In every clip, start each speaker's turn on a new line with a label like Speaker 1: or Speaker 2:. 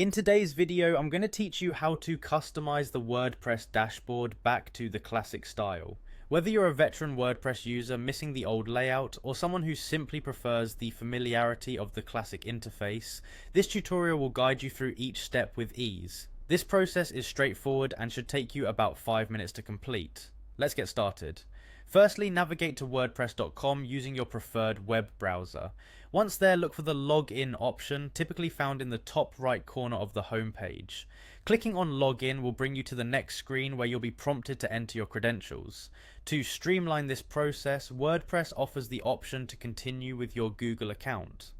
Speaker 1: In today's video, I'm going to teach you how to customize the WordPress dashboard back to the classic style. Whether you're a veteran WordPress user missing the old layout or someone who simply prefers the familiarity of the classic interface, this tutorial will guide you through each step with ease. This process is straightforward and should take you about 5 minutes to complete. Let's get started. Firstly, navigate to wordpress.com using your preferred web browser. Once there, look for the login option, typically found in the top right corner of the home page. Clicking on login will bring you to the next screen where you'll be prompted to enter your credentials. To streamline this process, WordPress offers the option to continue with your Google account.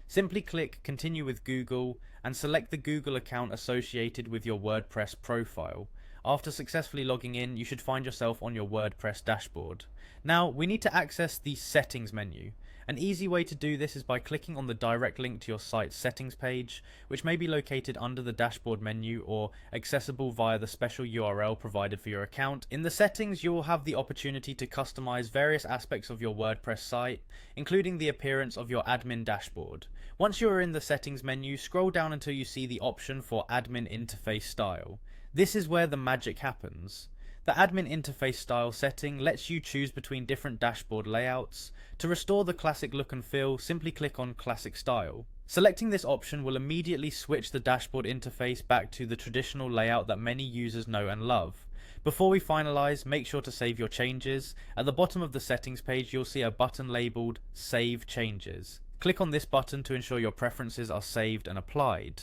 Speaker 1: Simply click Continue with Google and select the Google account associated with your WordPress profile. After successfully logging in, you should find yourself on your WordPress dashboard. Now, we need to access the Settings menu. An easy way to do this is by clicking on the direct link to your site's settings page, which may be located under the dashboard menu or accessible via the special URL provided for your account. In the settings, you will have the opportunity to customize various aspects of your WordPress site, including the appearance of your admin dashboard. Once you are in the settings menu, scroll down until you see the option for admin interface style. This is where the magic happens. The admin interface style setting lets you choose between different dashboard layouts. To restore the classic look and feel, simply click on Classic Style. Selecting this option will immediately switch the dashboard interface back to the traditional layout that many users know and love. Before we finalize, make sure to save your changes. At the bottom of the settings page, you'll see a button labeled Save Changes. Click on this button to ensure your preferences are saved and applied.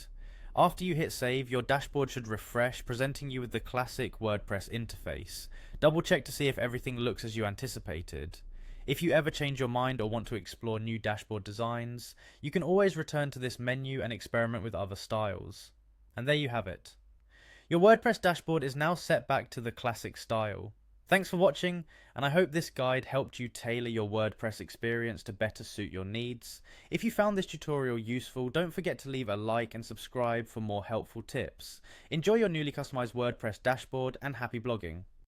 Speaker 1: After you hit save, your dashboard should refresh, presenting you with the classic WordPress interface. Double check to see if everything looks as you anticipated. If you ever change your mind or want to explore new dashboard designs, you can always return to this menu and experiment with other styles. And there you have it. Your WordPress dashboard is now set back to the classic style. Thanks for watching, and I hope this guide helped you tailor your WordPress experience to better suit your needs. If you found this tutorial useful, don't forget to leave a like and subscribe for more helpful tips. Enjoy your newly customized WordPress dashboard and happy blogging.